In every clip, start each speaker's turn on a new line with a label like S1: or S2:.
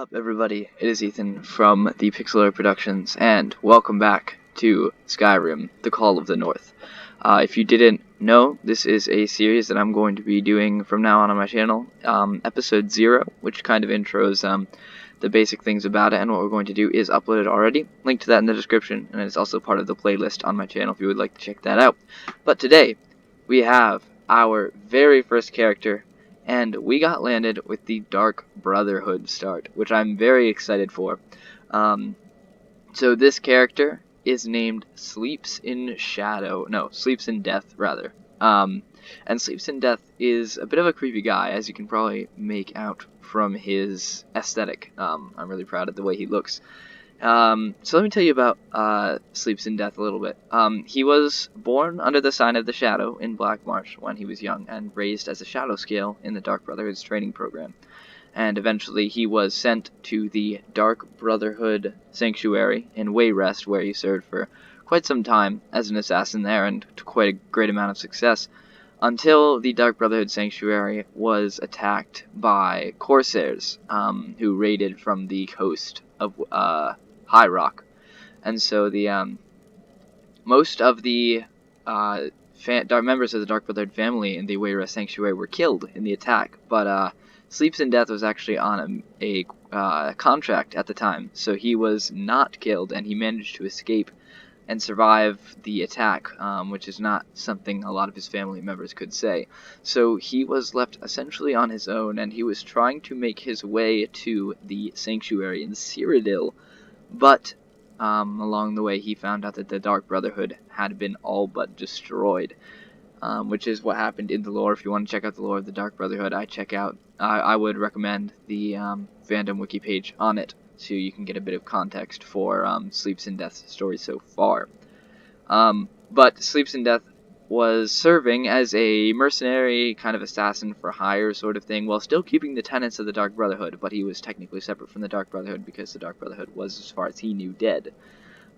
S1: up, everybody? It is Ethan from the PixelArrowProductions, and welcome back to Skyrim, The Call of the North. If you didn't know, this is a series that I'm going to be doing from now on my channel, episode 0, which kind of intros the basic things about it, and what we're going to do is upload it already. Link to that in the description, and it's also part of the playlist on my channel if you would like to check that out. But today, we have our very first character, and we got landed with the Dark Brotherhood start, which I'm very excited for. So this character is named Sleeps in Death, rather. And Sleeps in Death is a bit of a creepy guy, as you can probably make out from his aesthetic. I'm really proud of the way he looks. So let me tell you about Sleeps in Death a little bit. He was born under the sign of the Shadow in Black Marsh when he was young, and raised as a Shadowscale in the Dark Brotherhood's training program. And eventually he was sent to the Dark Brotherhood Sanctuary in Wayrest, where he served for quite some time as an assassin there, and to quite a great amount of success, until the Dark Brotherhood Sanctuary was attacked by Corsairs, who raided from the coast of High Rock. And so the most of the members of the Dark Brotherhood family in the Wayrest Sanctuary were killed in the attack, but Sleeps in Death was actually on a contract at the time, so he was not killed, and he managed to escape and survive the attack, which is not something a lot of his family members could say. So he was left essentially on his own, and he was trying to make his way to the sanctuary in Cyrodiil, but along the way he found out that the Dark Brotherhood had been all but destroyed, which is what happened in the lore. If you want to check out the lore of the Dark Brotherhood, I would recommend the fandom wiki page on it, so you can get a bit of context for Sleeps in Death's story so far. But Sleeps in Death was serving as a mercenary, kind of assassin for hire sort of thing, while still keeping the tenets of the Dark Brotherhood, but he was technically separate from the Dark Brotherhood because the Dark Brotherhood was, as far as he knew, dead.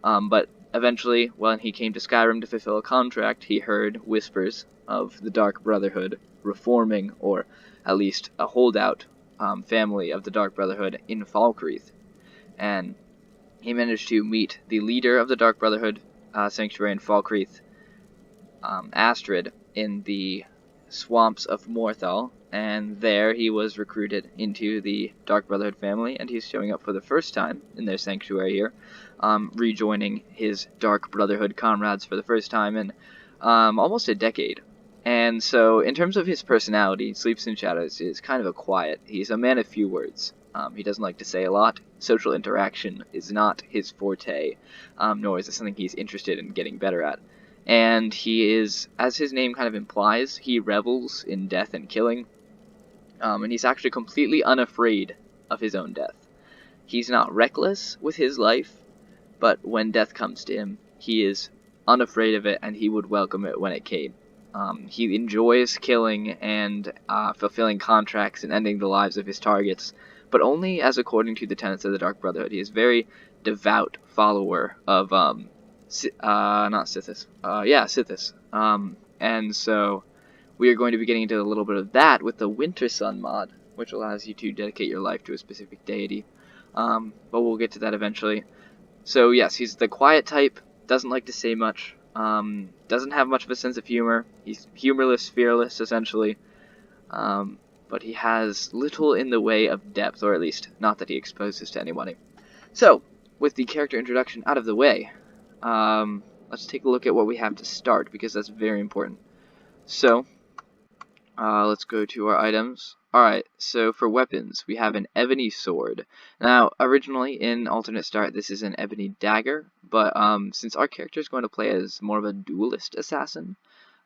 S1: But eventually, when he came to Skyrim to fulfill a contract, he heard whispers of the Dark Brotherhood reforming, or at least a holdout family of the Dark Brotherhood in Falkreath. And he managed to meet the leader of the Dark Brotherhood sanctuary in Falkreath, Astrid, in the swamps of Morthal, and there he was recruited into the Dark Brotherhood family, and he's showing up for the first time in their sanctuary here, rejoining his Dark Brotherhood comrades for the first time in almost a decade. And so, in terms of his personality, Sleeps in Shadows is kind of a quiet. He's a man of few words. He doesn't like to say a lot. Social interaction is not his forte, nor is it something he's interested in getting better at. And he is, as his name kind of implies, he revels in death and killing, and he's actually completely unafraid of his own death. He's not reckless with his life, but when death comes to him, he is unafraid of it, and he would welcome it when it came. He enjoys killing and fulfilling contracts and ending the lives of his targets, but only as according to the tenets of the Dark Brotherhood. He is a very devout follower of, Sithis. And so we are going to be getting into a little bit of that with the Winter Sun mod, which allows you to dedicate your life to a specific deity. But we'll get to that eventually. So yes, he's the quiet type, doesn't like to say much, doesn't have much of a sense of humor. He's humorless, fearless, essentially. But he has little in the way of depth, or at least not that he exposes to anybody. So, with the character introduction out of the way, let's take a look at what we have to start, because that's very important. So, let's go to our items. Alright, so for weapons, we have an ebony sword. Now, originally in alternate start, this is an ebony dagger, but since our character is going to play as more of a duelist assassin,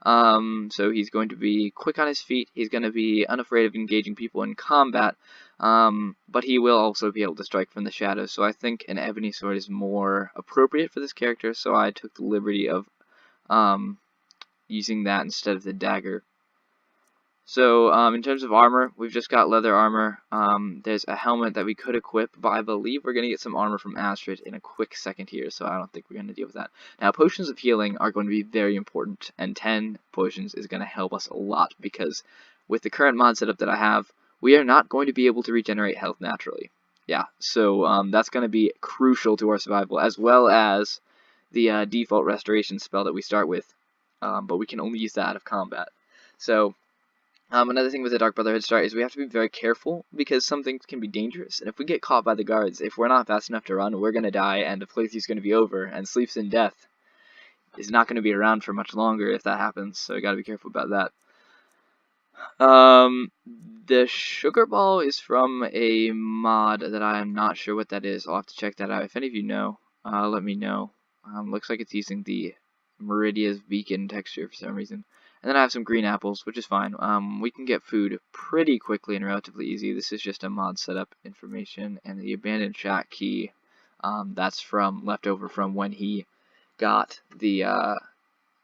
S1: so he's going to be quick on his feet, he's going to be unafraid of engaging people in combat, but he will also be able to strike from the shadows, so I think an ebony sword is more appropriate for this character, so I took the liberty of using that instead of the dagger. So, in terms of armor, we've just got leather armor. There's a helmet that we could equip, but I believe we're going to get some armor from Astrid in a quick second here, so I don't think we're going to deal with that. Now, potions of healing are going to be very important, and 10 potions is going to help us a lot, because with the current mod setup that I have, we are not going to be able to regenerate health naturally. yeah, so that's going to be crucial to our survival, as well as the default restoration spell that we start with, but we can only use that out of combat. So another thing with the Dark Brotherhood start is we have to be very careful, because some things can be dangerous, and if we get caught by the guards, if we're not fast enough to run, we're going to die, and the playthrough is going to be over, and Sleeps in Death is not going to be around for much longer if that happens, so we got to be careful about that. The sugar ball is from a mod that I am not sure what that is. I'll have to check that out. If any of you know, let me know. Looks like it's using the Meridia's beacon texture for some reason. And then I have some green apples, which is fine. We can get food pretty quickly and relatively easy. This is just a mod setup information, and the abandoned shack key, that's from leftover from when he got the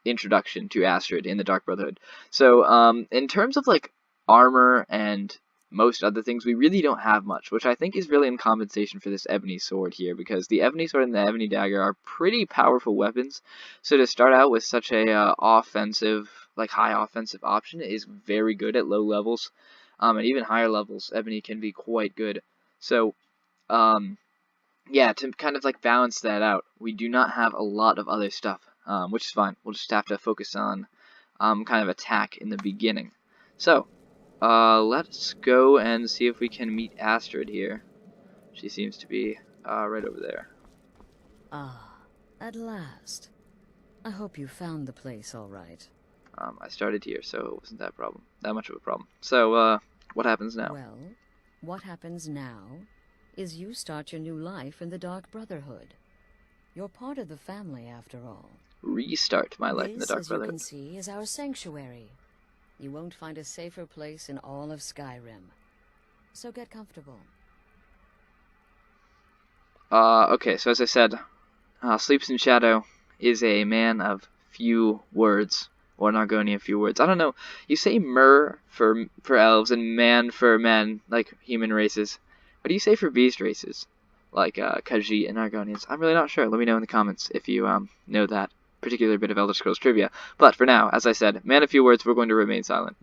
S1: introduction to Astrid in the Dark Brotherhood. So in terms of like armor and most other things, we really don't have much, which I think is really in compensation for this ebony sword here, because the ebony sword and the ebony dagger are pretty powerful weapons. So to start out with such a offensive, like high offensive option is very good at low levels, and even higher levels, ebony can be quite good. So yeah, to kind of like balance that out, we do not have a lot of other stuff, which is fine. We'll just have to focus on kind of attack in the beginning. So let's go and see if we can meet Astrid here. She seems to be right over there.
S2: Ah, at last. I hope you found the place all right.
S1: I started here, so it wasn't that much of a problem. So what happens now?
S2: Well, what happens now is you start your new life in the Dark Brotherhood. You're part of the family, after all.
S1: Restart my life in the Dark Brotherhood.
S2: This, as you can see, is our sanctuary. You won't find a safer place in all of Skyrim. So get comfortable.
S1: Okay, so as I said, Sleeps in Shadow is a man of few words, or an Argonian few words. I don't know, you say mer for elves and man for men, like human races. What do you say for beast races, like Khajiit and Argonians? I'm really not sure. Let me know in the comments if you know that particular bit of Elder Scrolls trivia. But for now, as I said, man of few words, we're going to remain silent.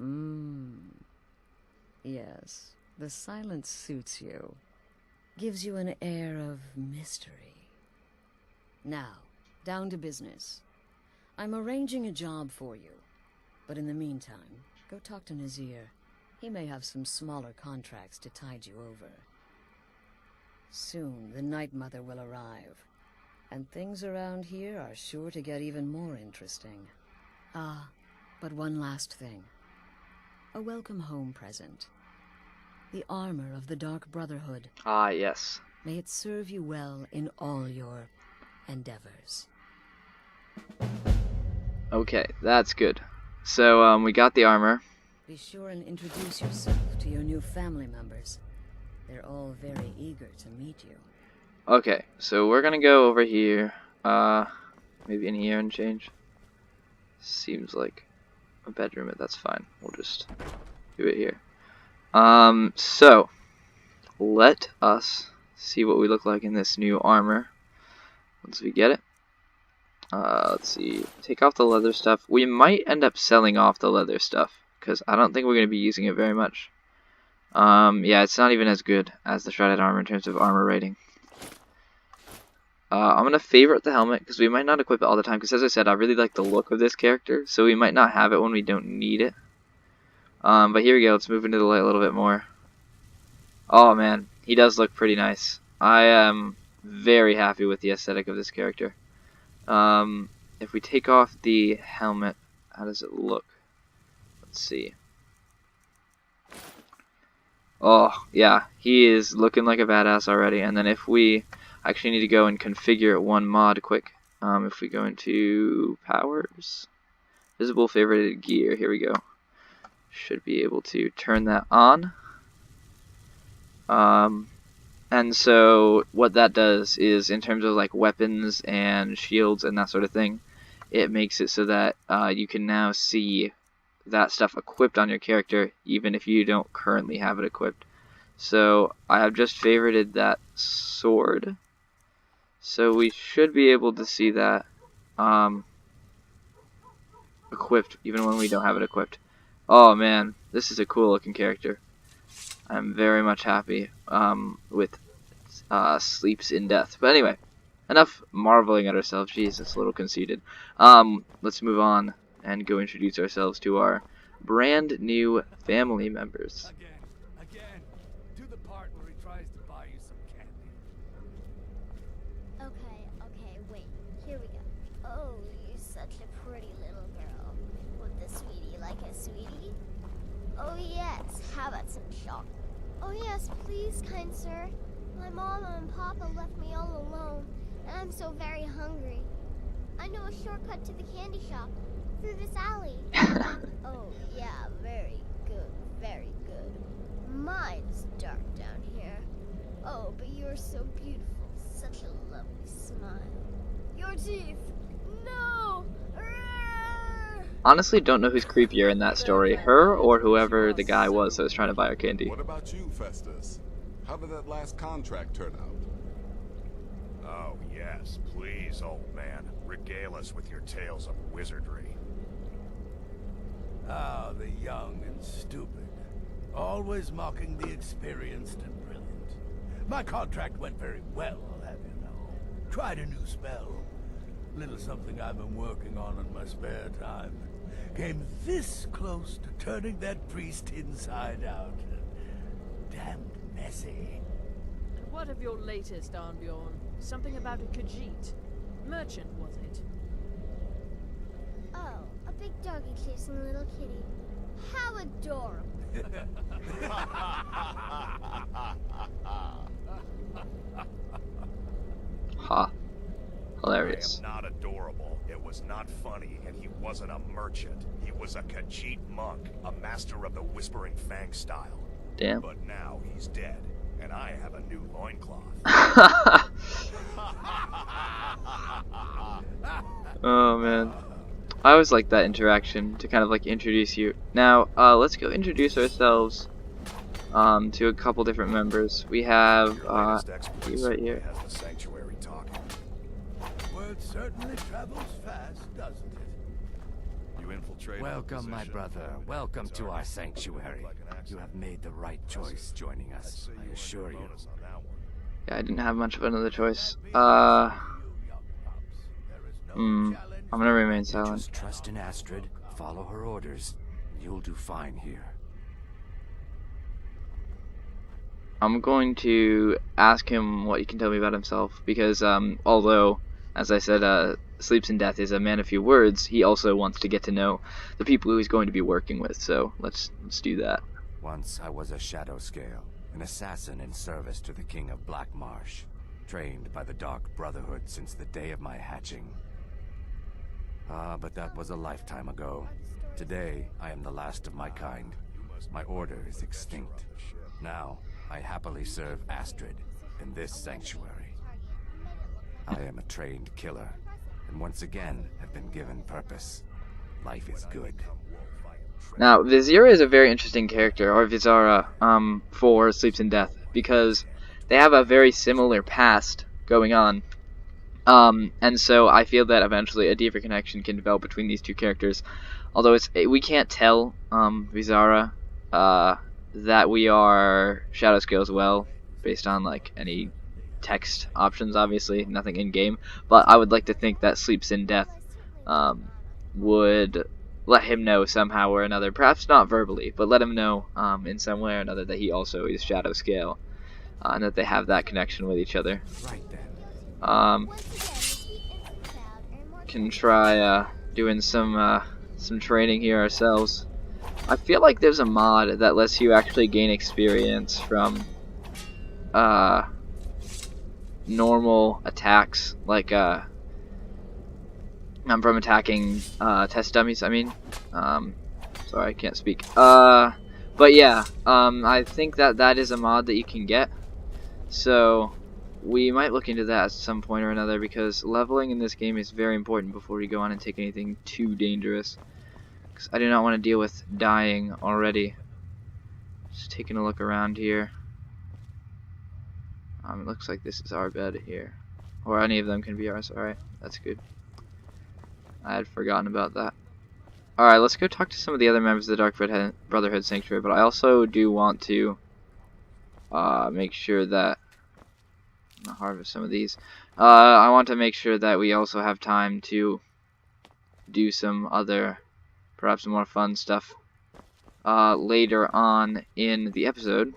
S2: Yes, the silence suits you. Gives you an air of mystery. Now, down to business. I'm arranging a job for you. But in the meantime, go talk to Nazir. He may have some smaller contracts to tide you over. Soon, the Night Mother will arrive, and things around here are sure to get even more interesting. Ah, but one last thing. A welcome home present. The armor of the Dark Brotherhood.
S1: Ah, yes.
S2: May it serve you well in all your endeavors.
S1: Okay, that's good. So, we got the armor.
S2: Be sure and introduce yourself to your new family members. They're all very eager to meet you.
S1: Okay, so we're gonna go over here, maybe in here and change. Seems like a bedroom, but that's fine. We'll just do it here. So, let us see what we look like in this new armor once we get it. Let's see, take off the leather stuff. We might end up selling off the leather stuff, because I don't think we're going to be using it very much. Yeah, it's not even as good as the shredded armor in terms of armor rating. I'm going to favorite the helmet, because we might not equip it all the time, because as I said, I really like the look of this character, so we might not have it when we don't need it. But here we go, let's move into the light a little bit more. Oh man, he does look pretty nice. I am very happy with the aesthetic of this character. If we take off the helmet, how does it look? Let's see. Oh, yeah, he is looking like a badass already. And then if we actually need to go and configure one mod quick, if we go into powers, visible favorited gear, here we go. Should be able to turn that on. And so what that does is, in terms of like weapons and shields and that sort of thing, it makes it so that you can now see that stuff equipped on your character even if you don't currently have it equipped. So I have just favorited that sword, so we should be able to see that equipped even when we don't have it equipped. Oh man, this is a cool looking character. I'm very much happy with sleeps in death. But anyway, enough marveling at ourselves. Jeez, that's a little conceited. Let's move on and go introduce ourselves to our brand new family members.
S3: Again, to the part where he tries to buy you some candy.
S4: Okay, wait. Here we go. Oh, you're such a pretty little girl. Would the sweetie like a sweetie? Oh yes, how about some chocolate? Oh yes, please, kind sir. My mama and papa left me all alone, and I'm so very hungry. I know a shortcut to the candy shop, through this alley. Oh yeah, very good, very good. Mine's dark down here. Oh, but you're so beautiful, such a lovely smile. Your teeth! No!
S1: Honestly, don't know who's creepier in that story, her or whoever the guy was that was trying to buy our candy.
S5: What about you, Festus? How did that last contract turn out?
S6: Oh, yes, please, old man. Regale us with your tales of wizardry.
S3: Ah, the young and stupid. Always mocking the experienced and brilliant. My contract went very well, I'll have you know. Tried a new spell. Little something I've been working on in my spare time. Came this close to turning that priest inside out. Damned messy.
S7: And what of your latest, Arnbjorn? Something about a Khajiit. Merchant, was it?
S4: Oh, a big doggy chasing a little kitty. How adorable.
S1: Ha. Hilarious.
S6: I am not adorable. It was not funny, and he wasn't a merchant. He was a Khajiit monk, a master of the Whispering Fang style.
S1: Damn.
S6: But now he's dead, and I have a new loincloth.
S1: Oh man, I always like that interaction to kind of like introduce you. Now, let's go introduce ourselves to a couple different members. We have you right here.
S6: Has the sanctuary talking.
S3: Word certainly travels fast, doesn't it?
S6: You infiltrated.
S8: Welcome, my brother. Welcome to our sanctuary. You have made the right choice joining us, I assure you.
S1: Yeah, I didn't have much of another choice. I'm gonna remain silent.
S8: Just trust in Astrid, follow her orders, and you'll do fine here.
S1: I'm going to ask him what he can tell me about himself, because although, as I said, Sleeps in Death is a man of few words, he also wants to get to know the people who he's going to be working with, so let's do that.
S8: Once I was a Shadowscale, an assassin in service to the King of Black Marsh, trained by the Dark Brotherhood since the day of my hatching. But that was a lifetime ago. Today, I am the last of my kind. My order is extinct. Now, I happily serve Astrid in this sanctuary. I am a trained killer, and once again have been given purpose. Life is good.
S1: Now, Vizira is a very interesting character, or Vizara, for Sleeps in Death, because they have a very similar past going on. And so I feel that eventually a deeper connection can develop between these two characters. Although we can't tell Vizara that we are Shadowscale as well, based on like any text options, obviously, nothing in game. But I would like to think that Sleeps in Death would let him know somehow or another, perhaps not verbally, but let him know in some way or another that he also is Shadowscale, and that they have that connection with each other.
S8: Right then.
S1: Can try doing some training here ourselves. I feel like there's a mod that lets you actually gain experience from normal attacks, like from attacking test dummies. I mean, sorry, I can't speak. But yeah, I think that is a mod that you can get. So we might look into that at some point or another, because leveling in this game is very important before we go on and take anything too dangerous. Because I do not want to deal with dying already. Just taking a look around here. It looks like this is our bed here. Or any of them can be ours. Alright, that's good. I had forgotten about that. Alright, let's go talk to some of the other members of the Dark Brotherhood Sanctuary, but I also do want to make sure that I'm gonna harvest some of these. I want to make sure that we also have time to do some other, perhaps more fun stuff later on in the episode.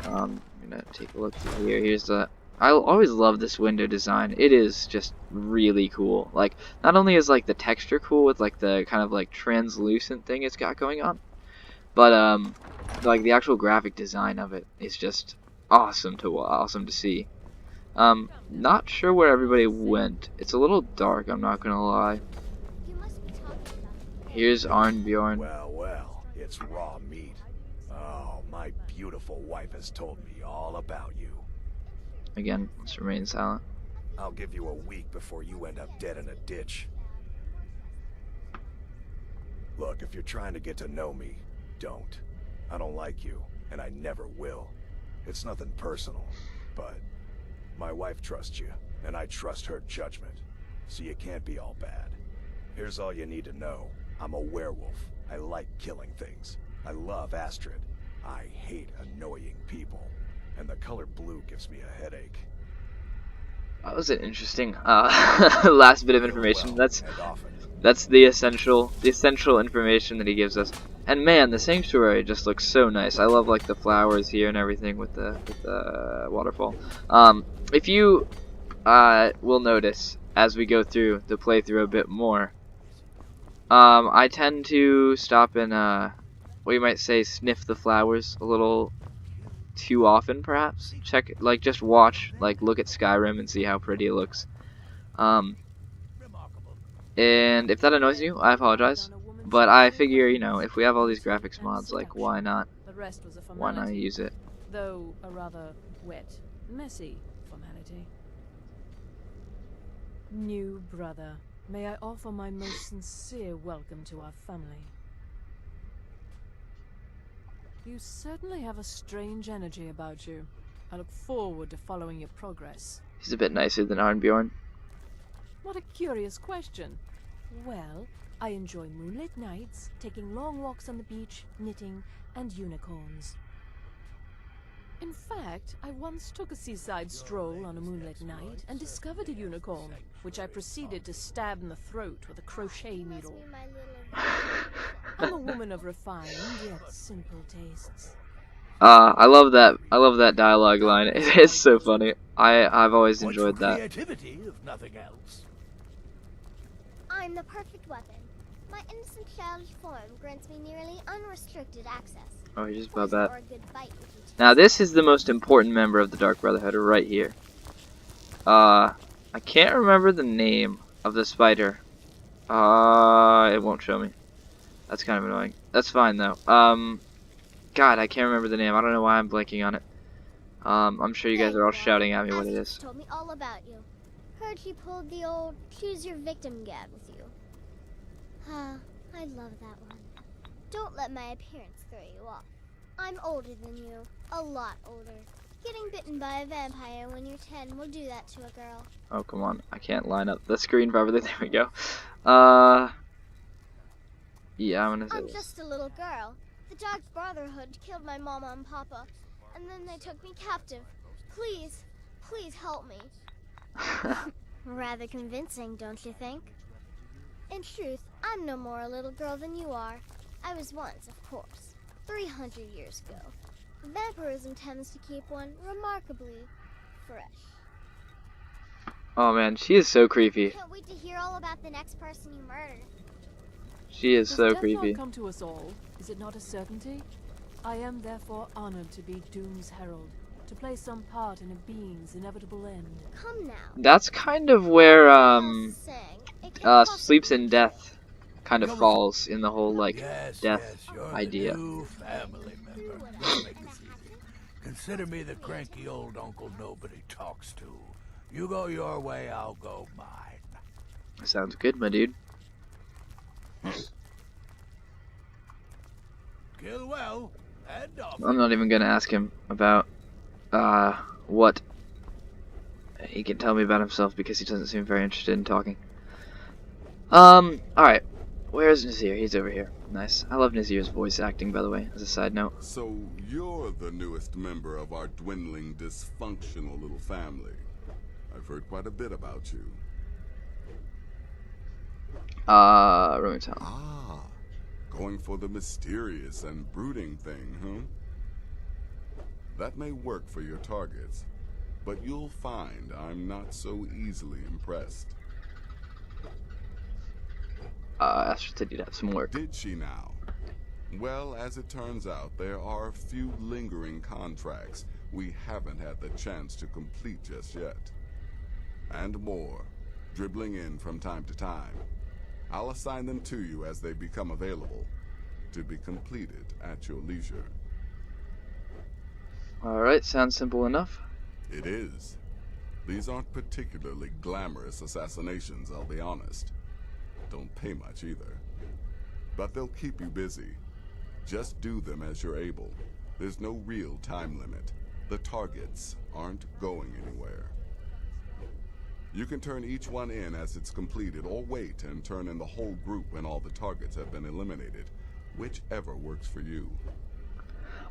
S1: I'm gonna take a look through here. Here's the. I always love this window design. It is just really cool. Like, not only is like the texture cool with like the kind of like translucent thing it's got going on, but like the actual graphic design of it is just awesome to see. Not sure where everybody went. It's a little dark, I'm not gonna lie.
S4: You must be talking about
S1: Here's Arnbjorn.
S6: Well, it's raw meat. Oh, my beautiful wife has told me all about you.
S1: Again, let's remain silent.
S6: I'll give you a week before you end up dead in a ditch. Look, if you're trying to get to know me, don't. I don't like you, and I never will. It's nothing personal, but my wife trusts you, and I trust her judgment, so you can't be all bad. Here's all you need to know. I'm a werewolf. I like killing things. I love Astrid. I hate annoying people. And the color blue gives me a headache.
S1: That was an interesting last bit of information. That's the essential information that he gives us. And man, the sanctuary just looks so nice. I love like the flowers here and everything with the waterfall. If you will notice as we go through the playthrough a bit more, I tend to stop and what you might say sniff the flowers a little too often, perhaps. Just watch, look at Skyrim and see how pretty it looks. And if that annoys you, I apologize. But I figure, you know, if we have all these graphics mods, like, why not use it?
S7: Though a rather wet, messy formality. New brother, may I offer my most sincere welcome to our family. You certainly have a strange energy about you. I look forward to following your progress.
S1: He's a bit nicer than Arnbjorn.
S7: What a curious question. Well, I enjoy moonlit nights, taking long walks on the beach, knitting, and unicorns. In fact, I once took a seaside stroll on a moonlit night and discovered a unicorn, which I proceeded to stab in the throat with a crochet needle. I'm a woman of refined yet simple tastes.
S1: I love that dialogue line. It's so funny. I've always enjoyed that.
S3: Creativity, if nothing else.
S4: I'm the perfect weapon. My innocent childish form grants me nearly unrestricted access.
S1: Oh, he just about that.
S4: Or a good bite with each
S1: Now this is the most important member of the Dark Brotherhood right here. I can't remember the name of the spider. It won't show me. That's kind of annoying. That's fine though. God, I can't remember the name. I don't know why I'm blanking on it. I'm sure you guys are all shouting at me what it is.
S4: Told me all about you. Heard she pulled the old choose your victim gag with you. Ah, I love that one. Don't let my appearance throw you off. I'm older than you. A lot older. Getting bitten by a vampire when you're 10 will do that to a girl.
S1: Oh, come on. I can't line up the screen properly. There we go. Yeah, I'm
S4: I'm just a little girl. The Dark Brotherhood killed my mama and papa, and then they took me captive. Please, please help me. Rather convincing, don't you think? In truth, I'm no more a little girl than you are. I was once, of course, 300 years ago. Vampirism tends to keep one remarkably fresh.
S1: Oh man, she is so creepy.
S4: Can't wait to hear all about the next person you murdered.
S1: She is so
S7: Does death
S1: creepy.
S7: not come to us all? Is it not a certainty? I am therefore honored to be Doom's herald, to play some part in a being's inevitable end.
S4: Come now.
S1: That's kind of where
S4: Sing.
S1: Sleeps in Death kind of falls in the whole
S3: Yes,
S1: death
S3: you're
S1: idea.
S3: The new family member. Make this easy. Consider me the cranky old uncle nobody talks to. You go your way, I'll go mine.
S1: Sounds good, my dude.
S3: Kill well and often.
S1: I'm not even gonna ask him about what he can tell me about himself because he doesn't seem very interested in talking. Alright. Where's Nazir? He's over here. Nice. I love Nazir's voice acting, by the way, as a side note.
S5: So you're the newest member of our dwindling, dysfunctional little family. I've heard quite a bit about you.
S1: Roomtown.
S5: Ah, going for the mysterious and brooding thing, huh? That may work for your targets, but you'll find I'm not so easily impressed.
S1: Astrid said you'd have some work.
S5: Did she now? Well, as it turns out, there are a few lingering contracts we haven't had the chance to complete just yet. And more, dribbling in from time to time. I'll assign them to you as they become available, to be completed at your leisure.
S1: Alright, sounds simple enough.
S5: It is. These aren't particularly glamorous assassinations, I'll be honest. Don't pay much either. But they'll keep you busy. Just do them as you're able. There's no real time limit. The targets aren't going anywhere. You can turn each one in as it's completed, or wait and turn in the whole group when all the targets have been eliminated. Whichever works for you.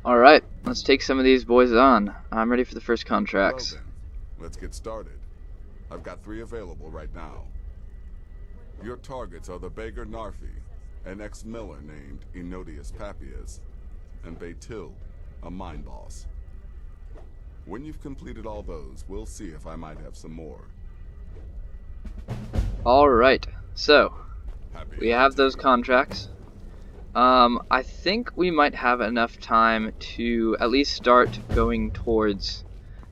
S1: Alright, let's take some of these boys on. I'm ready for the first contracts.
S5: Well then, let's get started. I've got 3 available right now. Your targets are the beggar Narfi, an ex-miller named Enodius Papias, and Baytild, a mine boss. When you've completed all those, we'll see if I might have some more.
S1: Alright, so
S5: Happy
S1: we have those contracts. I think we might have enough time to at least start going towards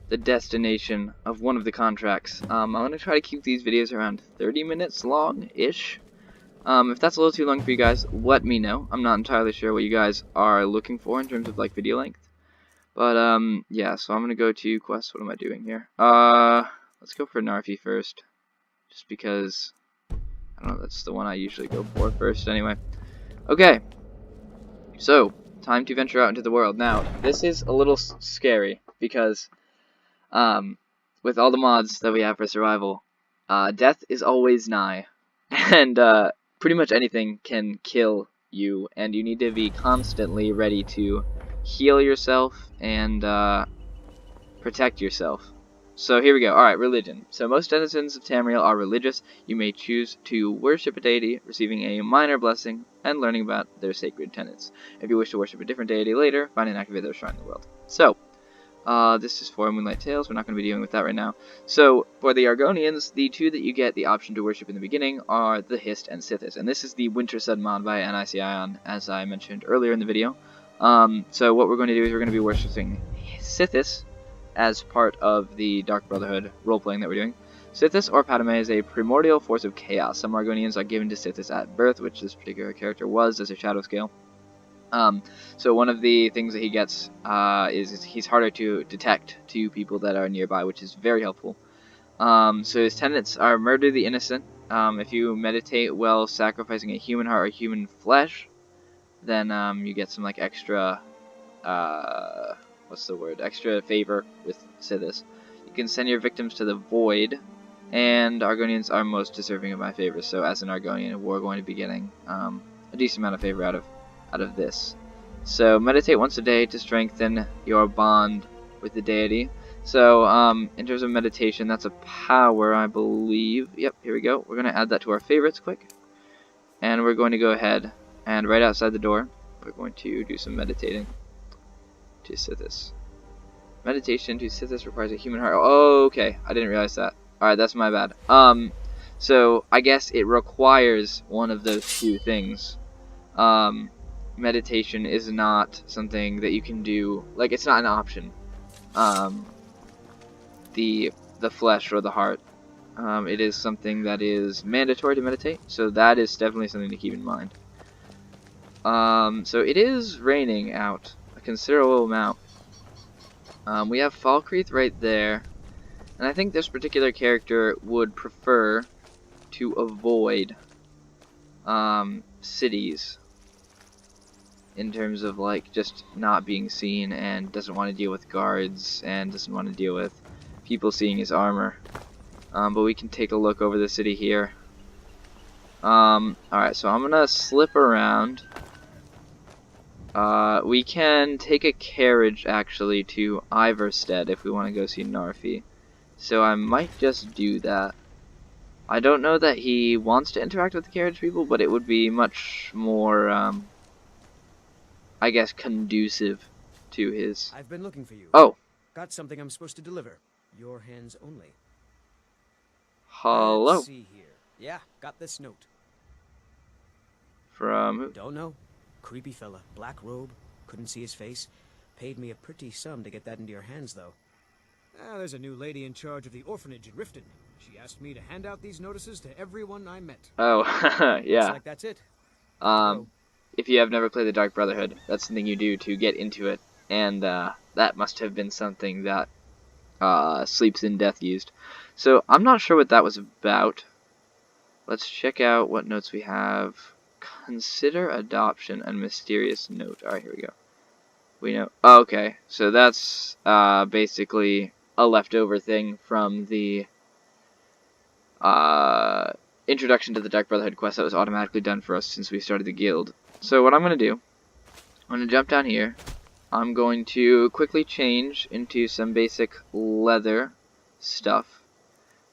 S1: the destination of one of the contracts. I'm going to try to keep these videos around 30 minutes long-ish. If that's a little too long for you guys, let me know. I'm not entirely sure what you guys are looking for in terms of like video length. But yeah, so I'm going to go to quest. What am I doing here? Let's go for Narfi first. Just because, I don't know, that's the one I usually go for first anyway. Okay, so time to venture out into the world. Now, this is a little scary because with all the mods that we have for survival, death is always nigh, and pretty much anything can kill you, and you need to be constantly ready to heal yourself and protect yourself. So here we go. Alright, religion. So most denizens of Tamriel are religious. You may choose to worship a deity, receiving a minor blessing, and learning about their sacred tenets. If you wish to worship a different deity later, find and activate their shrine in the world. So, this is for Moonlight Tales. We're not going to be dealing with that right now. So, for the Argonians, the 2 that you get the option to worship in the beginning are the Hist and Sithis. And this is the Winter Sun mod by NIC Ion, as I mentioned earlier in the video. So what we're going to do is we're going to be worshipping Sithis as part of the Dark Brotherhood role-playing that we're doing. Sithis or Padme is a primordial force of chaos. Some Argonians are given to Sithis at birth, which this particular character was as a Shadowscale. So one of the things that he gets is he's harder to detect to people that are nearby, which is very helpful. So his tenets are murder the innocent. If you meditate while sacrificing a human heart or human flesh, then you get some like extra what's the word? Extra favor with Sithis. You can send your victims to the void, and Argonians are most deserving of my favor. So as an Argonian, we're going to be getting a decent amount of favor out of this. So meditate once a day to strengthen your bond with the deity. So in terms of meditation, that's a power, I believe. Yep, here we go. We're going to add that to our favorites quick, and we're going to go ahead and right outside the door, we're going to do some meditating to Sithis. Meditation to Sithis requires a human heart. Oh, okay. I didn't realize that. Alright, that's my bad. So I guess it requires one of those 2 things. Meditation is not something that you can do, like, it's not an option. The flesh or the heart. It is something that is mandatory to meditate, so that is definitely something to keep in mind. So it is raining out a considerable amount. We have Falkreath right there, and I think this particular character would prefer to avoid cities in terms of like just not being seen, and doesn't want to deal with guards and doesn't want to deal with people seeing his armor. But we can take a look over the city here. Alright, so I'm gonna slip around We can take a carriage, actually, to Iverstead if we want to go see Narfi. So I might just do that. I don't know that he wants to interact with the carriage people, but it would be much more, I guess, conducive to his...
S9: I've been looking for you.
S1: Oh!
S9: Got something I'm supposed to deliver. Your hands only.
S1: Hello?
S9: Let's see here. Yeah, got this note.
S1: From who?
S9: Don't know. Creepy fella. Black robe. Couldn't see his face. Paid me a pretty sum to get that into your hands, though. There's a new lady in charge of the orphanage in Riften. She asked me to hand out these notices to everyone I met.
S1: Oh, yeah.
S9: Looks like that's it.
S1: If you have never played the Dark Brotherhood, that's something you do to get into it. And, that must have been something that, Sleeps in Death used. So, I'm not sure what that was about. Let's check out what notes we have. Consider adoption and mysterious note. Alright, here we go. We know. Oh, okay, so that's basically a leftover thing from the introduction to the Dark Brotherhood quest that was automatically done for us since we started the guild. So what I'm going to do, I'm going to jump down here. I'm going to quickly change into some basic leather stuff.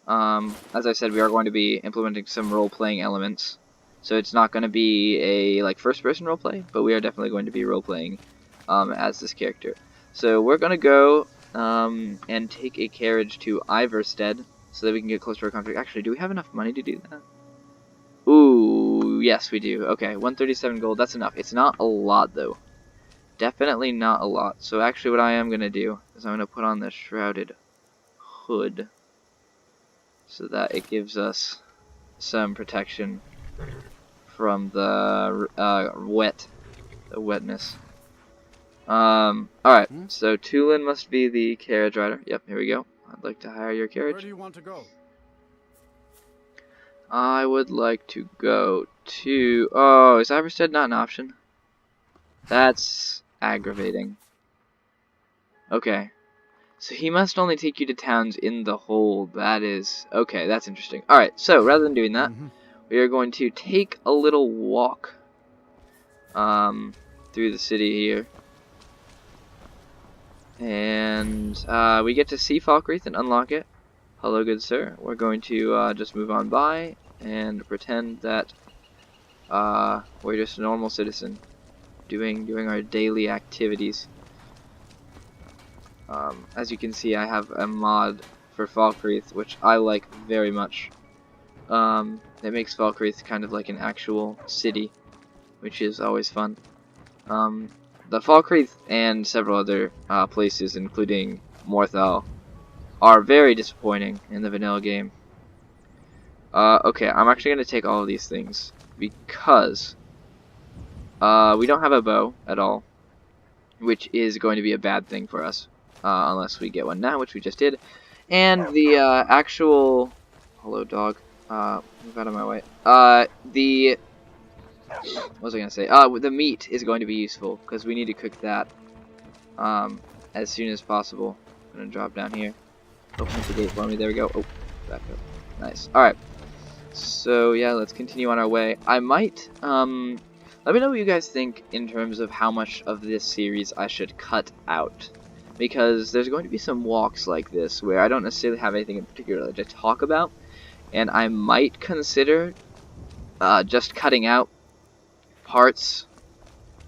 S1: As I said, we are going to be implementing some role-playing elements. So it's not going to be a first-person roleplay, but we are definitely going to be role-playing as this character. So we're going to go and take a carriage to Iverstead so that we can get closer to our contract. Actually, do we have enough money to do that? Ooh, yes we do. Okay, 137 gold, that's enough. It's not a lot, though. Definitely not a lot. So actually what I am going to do is I'm going to put on the shrouded hood so that it gives us some protection from the wetness. Alright, so Tulin must be the carriage rider. Yep, here we go. I'd like to hire your carriage.
S3: Where do you want to go?
S1: I would like to go to... Oh, is Iverstead not an option? That's aggravating. Okay. So he must only take you to towns in the hold. That is... Okay, that's interesting. Alright, so rather than doing that, we are going to take a little walk through the city here. And we get to see Falkreath and unlock it. Hello, good sir. We're going to just move on by and pretend that we're just a normal citizen doing our daily activities. As you can see, I have a mod for Falkreath, which I like very much. It makes Falkreath kind of like an actual city, which is always fun. The Falkreath and several other places, including Morthal, are very disappointing in the vanilla game. Okay, I'm actually going to take all of these things because we don't have a bow at all, which is going to be a bad thing for us unless we get one now, which we just did. And the actual... Hello, dog. Move out of my way. What was I going to say? The meat is going to be useful because we need to cook that as soon as possible. I'm going to drop down here. Open up the gate for me. There we go. Oh, back up. Nice. Alright. So, yeah, let's continue on our way. I might, let me know what you guys think in terms of how much of this series I should cut out. Because there's going to be some walks like this where I don't necessarily have anything in particular to talk about. And I might consider just cutting out parts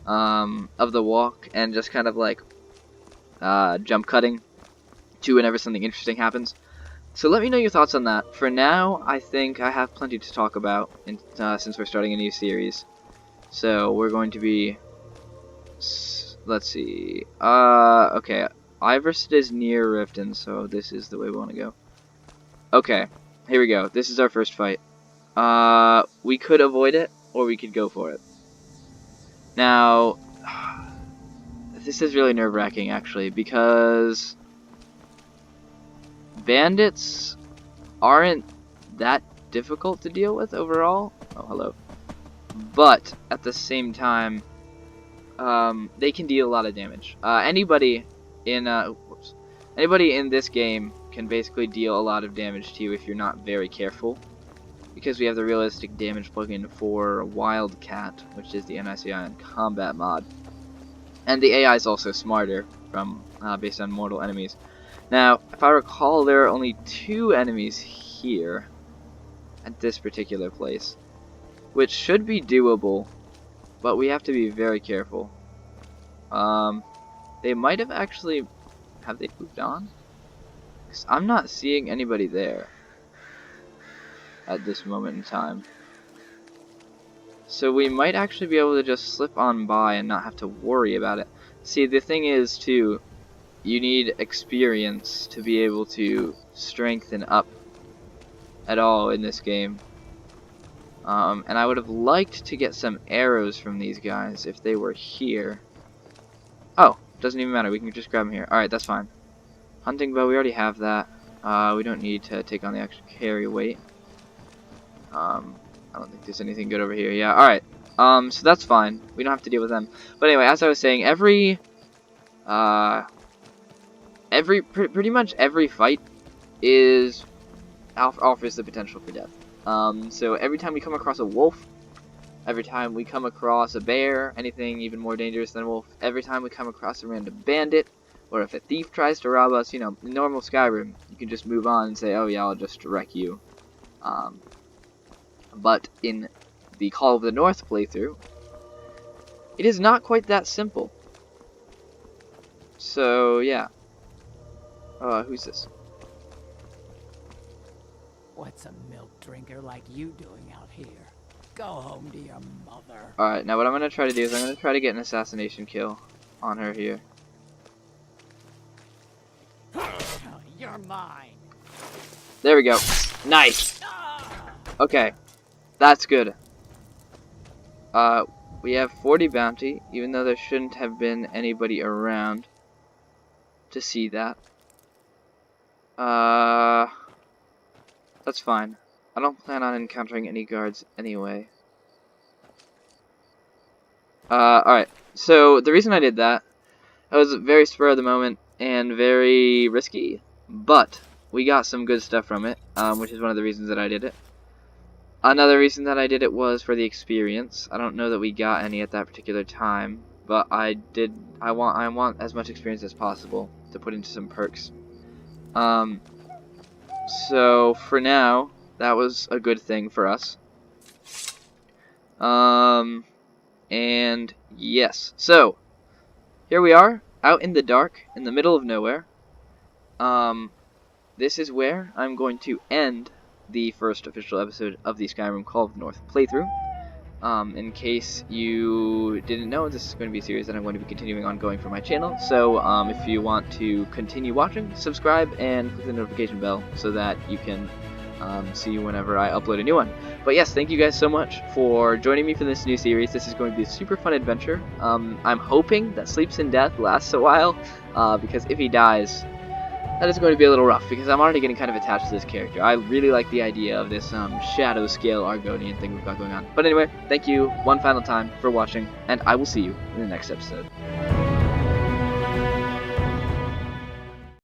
S1: of the walk and just kind of like jump cutting to whenever something interesting happens. So let me know your thoughts on that. For now, I think I have plenty to talk about since we're starting a new series. So we're going to be... Let's see. Okay. Iverstead is near Riften, so this is the way we want to go. Okay. Here we go. This is our first fight. We could avoid it, or we could go for it. Now, this is really nerve-wracking, actually, because bandits aren't that difficult to deal with overall. Oh, hello. But, at the same time, they can deal a lot of damage. Anybody in this game can basically deal a lot of damage to you if you're not very careful. Because we have the realistic damage plugin for Wildcat, which is the NICI on combat mod. And the AI is also smarter from based on mortal enemies. Now, if I recall, there are only 2 enemies here at this particular place, which should be doable, but we have to be very careful. They might have actually... Have they moved on? 'Cause I'm not seeing anybody there at this moment in time. So we might actually be able to just slip on by and not have to worry about it. See, the thing is, too, you need experience to be able to strengthen up at all in this game. And I would have liked to get some arrows from these guys if they were here. Oh, doesn't even matter. We can just grab them here. Alright, that's fine. Hunting bow, we already have that. We don't need to take on the extra carry weight. I don't think there's anything good over here. Yeah, alright. So that's fine. We don't have to deal with them. But anyway, as I was saying, pretty much every fight offers the potential for death. So every time we come across a wolf, every time we come across a bear, anything even more dangerous than a wolf, every time we come across a random bandit, or if a thief tries to rob us, you know, in normal Skyrim, you can just move on and say, oh yeah, I'll just wreck you. But in the Call of the North playthrough, it is not quite that simple. So, yeah. Who's this?
S10: What's a milk drinker like you doing out here? Go home to your mother.
S1: Alright, now what I'm going to try to do is I'm going to try to get an assassination kill on her here.
S10: You're mine.
S1: There we go. Nice! Okay. That's good. We have 40 bounty, even though there shouldn't have been anybody around to see that. That's fine. I don't plan on encountering any guards anyway. Alright. So, the reason I did that, it was very spur of the moment and very risky, but we got some good stuff from it, which is one of the reasons that I did it. Another reason that I did it was for the experience. I don't know that we got any at that particular time, but I want as much experience as possible to put into some perks. So for now, that was a good thing for us. And yes, so here we are, out in the dark, in the middle of nowhere. This is where I'm going to end the first official episode of the Skyrim Call of the North playthrough. In case you didn't know, this is going to be a series that I'm going to be continuing on going for my channel. So if you want to continue watching, subscribe and click the notification bell so that you can see whenever I upload a new one. But yes, thank you guys so much for joining me for this new series. This is going to be a super fun adventure. I'm hoping that Sleeps in Death lasts a while, because if he dies, that is going to be a little rough, because I'm already getting kind of attached to this character. I really like the idea of this Shadowscale Argonian thing we've got going on. But anyway, thank you one final time for watching, and I will see you in the next episode.